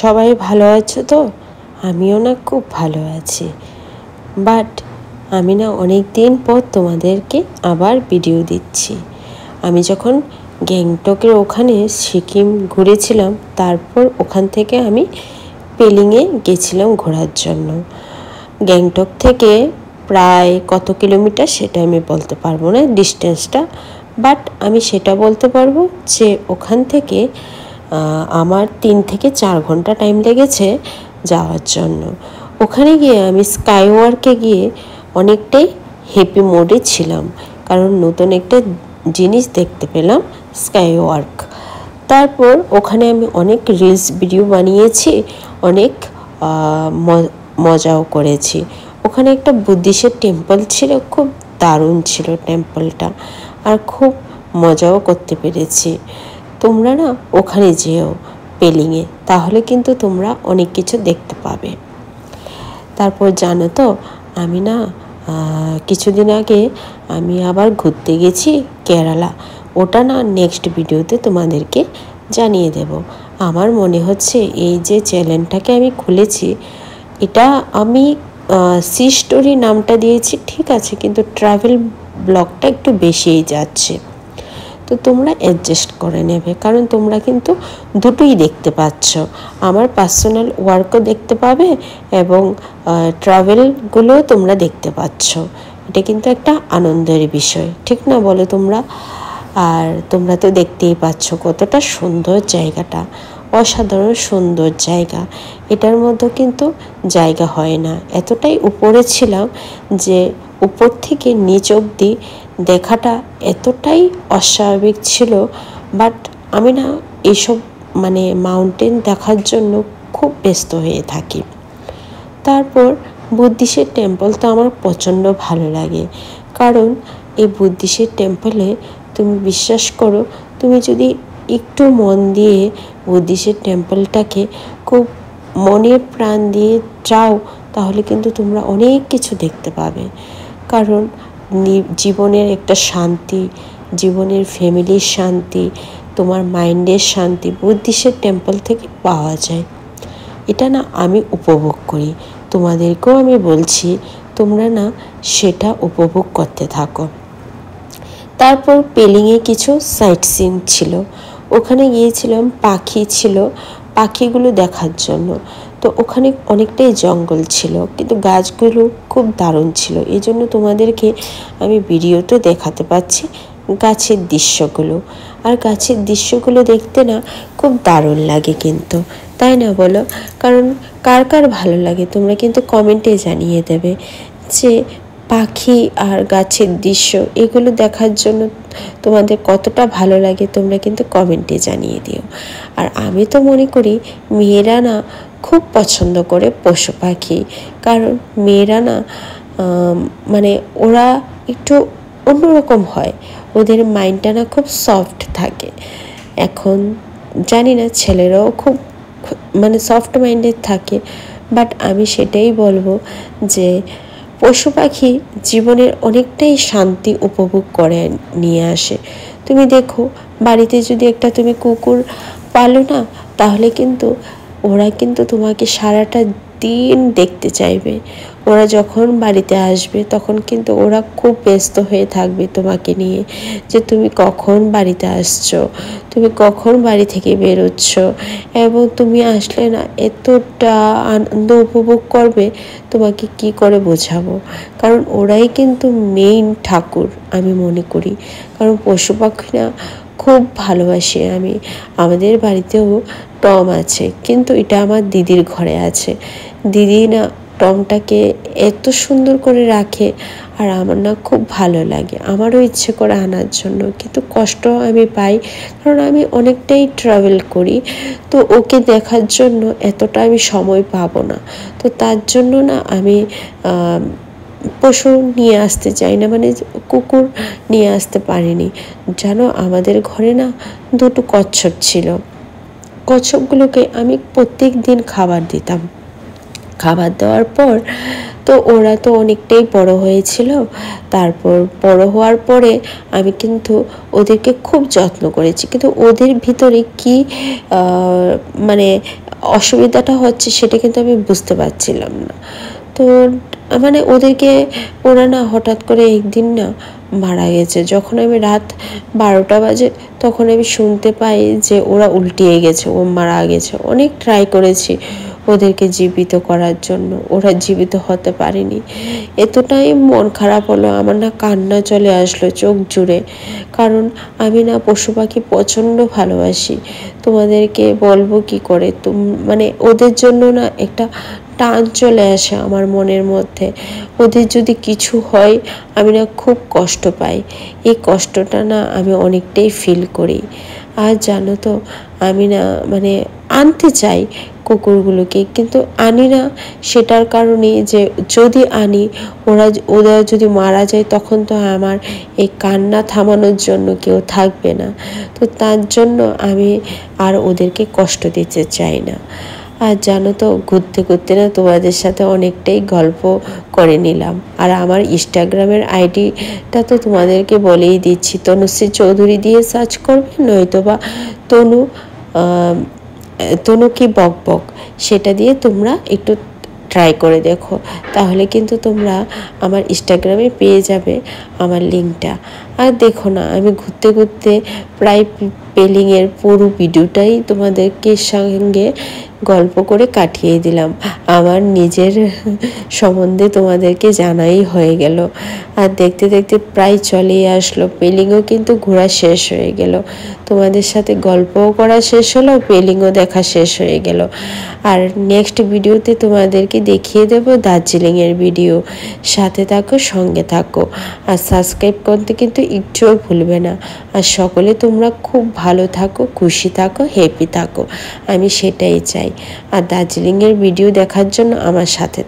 সবাই ভালো আছো তো? আমিও না খুব ভালো আছি। বাট আমি না অনেক দিন পর তোমাদেরকে আবার ভিডিও দিচ্ছি। আমি যখন গ্যাংটকের ওখানে সিকিম ঘুরেছিলাম, তারপর ওখান থেকে আমি পেলিংয়ে গেছিলাম ঘোরার জন্য। গ্যাংটক থেকে প্রায় কত কিলোমিটার সেটা আমি বলতে পারবো না ডিস্টেন্সটা, বাট আমি সেটা বলতে পারবো যে ওখান থেকে আমার 3 থেকে 4 ঘন্টা টাইম লেগেছে যাওয়ার জন্য। ওখানে গিয়ে আমি স্কাইওয়ার্কে গিয়ে অনেকটাই হ্যাপি মোডে ছিলাম, কারণ নতুন একটা জিনিস দেখতে পেলাম, স্কাইওয়ার্ক। তারপর ওখানে আমি অনেক রিলস ভিডিও বানিয়েছি, অনেক মজাও করেছি। ওখানে একটা বুদ্ধিস্টের টেম্পল ছিল, খুব দারুণ ছিল টেম্পলটা, আর খুব মজাও করতে পেরেছি। তোমরা না ওখানে যেও পেলিংয়ে, তাহলে কিন্তু তোমরা অনেক কিছু দেখতে পাবে। তারপর জানো তো, আমি না কিছুদিন আগে আমি আবার ঘুরতে গেছি কেরালা। ওটা না নেক্সট ভিডিওতে তোমাদেরকে জানিয়ে দেব। আমার মনে হচ্ছে এই যে চ্যানেলটাকে আমি খুলেছি, এটা আমি সি স্টোরি নামটা দিয়েছি, ঠিক আছে, কিন্তু ট্রাভেল ব্লগটা একটু বেশিই যাচ্ছে। তো তোমরা অ্যাডজাস্ট করে নেবে, কারণ তোমরা কিন্তু দুটোই দেখতে পাচ্ছ। আমার পার্সোনাল ওয়ার্কও দেখতে পাবে এবং ট্রাভেলগুলোও তোমরা দেখতে পাচ্ছ। এটা কিন্তু একটা আনন্দের বিষয়, ঠিক না বলো তোমরা? আর তোমরা তো দেখতেই পাচ্ছ কতটা সুন্দর জায়গাটা, অসাধারণ সুন্দর জায়গা। এটার মধ্যে কিন্তু জায়গা হয় না। এতটাই উপরে ছিলাম যে উপর থেকে নিচ অবধি দেখাটা এতটাই অস্বাভাবিক ছিল। বাট আমি না এইসব মাউন্টেন দেখার জন্য খুব ব্যস্ত হয়ে থাকি। তারপর বুদ্ধিস্টের টেম্পল তো আমার প্রচণ্ড ভালো লাগে, কারণ এই বুদ্ধিস্টের টেম্পলে তুমি বিশ্বাস করো, তুমি যদি একটু মন দিয়ে বুদ্ধিস্টের টেম্পলটাকে খুব মনের প্রাণ দিয়ে যাও, তাহলে কিন্তু তোমরা অনেক কিছু দেখতে পাবে। কারণ জীবনের একটা শান্তি, জীবনের ফ্যামিলির শান্তি, তোমার মাইন্ডের শান্তি বুদ্ধিস্টের টেম্পল থেকে পাওয়া যায়। এটা না আমি উপভোগ করি, তোমাদেরকেও আমি বলছি তোমরা না সেটা উপভোগ করতে থাকো। তারপর পেলিংয়ে কিছু সাইট সিন ছিল, ওখানে গিয়েছিলাম, পাখি ছিল, পাখিগুলো দেখার জন্য। তো ওখানে অনেকটাই জঙ্গল ছিল, কিন্তু গাছগুলো খুব দারুণ ছিল। এই জন্য তোমাদেরকে আমি ভিডিওতে দেখাতে পাচ্ছি গাছের দৃশ্যগুলো। আর গাছের দৃশ্যগুলো দেখতে না খুব দারুণ লাগে কিন্তু, তাই না বলো? কারণ কার কার ভালো লাগে তোমরা কিন্তু কমেন্টে জানিয়ে দেবে যে পাখি আর গাছের দৃশ্য এগুলো দেখার জন্য তোমাদের কতটা ভালো লাগে, তোমরা কিন্তু কমেন্টে জানিয়ে দিও। আর আমি তো মনে করি মেয়েরা না খুব পছন্দ করে পশু পাখি, কারণ মেয়েরা না ওরা একটু অন্যরকম হয়, ওদের মাইন্ডটা না খুব সফট থাকে। এখন জানি না ছেলেরাও খুব সফট মাইন্ডেড থাকে, বাট আমি সেটাই বলবো যে পশু পাখি জীবনের অনেকটাই শান্তি উপভোগ করে নিয়ে আসে। তুমি দেখো, বাড়িতে যদি একটা তুমি কুকুর পালো না, তাহলে কিন্তু ওরা কিন্তু তোমাকে সারাটা দিন দেখতে চাইবে। ওরা যখন বাড়িতে আসবে তখন কিন্তু ওরা খুব ব্যস্ত হয়ে থাকবে তোমাকে নিয়ে, যে তুমি কখন বাড়িতে আসছো, তুমি কখন বাড়ি থেকে বেরোচ্ছ, এবং তুমি আসলে না এতটা আনন্দ উপভোগ করবে, তোমাকে কি করে বোঝাবো। কারণ ওরাই কিন্তু মেইন ঠাকুর আমি মনে করি। কারণ পশু পাখি না খুব ভালোবাসি আমি। আমাদের বাড়িতেও টম আছে, কিন্তু এটা আমার দিদির ঘরে আছে। দিদি না টমটাকে এত সুন্দর করে রাখে, আর আমার না খুব ভালো লাগে। আমারও ইচ্ছে করে আনার জন্য, কিন্তু কষ্ট আমি পাই, কারণ আমি অনেকটাই ট্রাভেল করি। তো ওকে দেখার জন্য এতটা আমি সময় পাবো না। তো তার জন্য না আমি পশু নিয়ে আসতে চাই না, কুকুর নিয়ে আসতে পারিনি। জানো, আমাদের ঘরে না 2টো কচ্ছপ ছিল। কচ্ছপগুলোকে আমি প্রত্যেক দিন খাবার দিতাম। খাবার দেওয়ার পর তো ওরা তো অনেকটাই বড় হয়েছিল। তারপর বড় হওয়ার পরে আমি কিন্তু ওদেরকে খুব যত্ন করেছি, কিন্তু ওদের ভিতরে কি অসুবিধাটা হচ্ছে সেটা কিন্তু আমি বুঝতে পারছিলাম না। তো মানে ওরা না হঠাৎ করে একদিন না মারা গেছে। যখন আমি রাত 12টা বাজে তখন আমি শুনতে পাই যে ওরা উল্টিয়ে গেছে, ও মারা গেছে। অনেক ট্রাই করেছি ওদেরকে জীবিত করার জন্য, ওরা জীবিত হতে পারেনি। এতটাই মন খারাপ হলো আমার, না কান্না চলে আসলো চোখ জুড়ে। কারণ আমি না পশু পাখি প্রচণ্ড ভালোবাসি। তোমাদেরকে বলবো কি করে, মানে ওদের জন্য না একটা টান চলে আসে আমার মনের মধ্যে। ওদের যদি কিছু হয় আমি না খুব কষ্ট পাই। এই কষ্টটা না আমি অনেকটাই ফিল করি। আর জানো তো আমি না মানে আনতে চাই কুকুরগুলোকে, কিন্তু আনি না সেটার কারণেই যে যদি আনি ওরা যদি মারা যায় তখন তো আমার এই কান্না থামানোর জন্য কেউ থাকবে না। তো তার জন্য আমি আর ওদেরকে কষ্ট দিতে চাই না। আর জানো তো ঘুরতে ঘুরতে না তোমাদের সাথে অনেকটাই গল্প করে নিলাম। আর আমার ইনস্টাগ্রামের আইডিটা তো তোমাদেরকে বলেই দিচ্ছি, তনুশ্রী চৌধুরী দিয়ে সার্চ করবে, নয়তো বা তনু তনু কি বক বক সেটা দিয়ে তোমরা একটু ট্রাই করে দেখো, তাহলে কিন্তু তোমরা আমার ইনস্টাগ্রামে পেয়ে যাবে আমার লিঙ্কটা। আর দেখো না আমি ঘুরতে ঘুরতে প্রায় পেলিংয়ের পুরো ভিডিওটাই তোমাদেরকে সঙ্গে গল্প করে কাটিয়ে দিলাম। আমার নিজের সম্বন্ধে তোমাদেরকে জানাই হয়ে গেল। আর দেখতে দেখতে প্রায় চলেই আসলো, পেলিংও কিন্তু ঘোরা শেষ হয়ে গেল। তোমাদের সাথে গল্পও করা শেষ হলো, পেলিংও দেখা শেষ হয়ে গেল। আর নেক্সট ভিডিওতে তোমাদেরকে দেখিয়ে দেব দার্জিলিংয়ের ভিডিও। সাথে থাকো, সঙ্গে থাকো, আর সাবস্ক্রাইব করতে কিন্তু একটুও ভুলবে না। আর সকলে তোমরা খুব ভালো থাকো, খুশি থাকো, হ্যাপি থাকো, আমি সেটাই চাই। আর দার্জিলিংয়ের ভিডিও দেখার জন্য আমার সাথে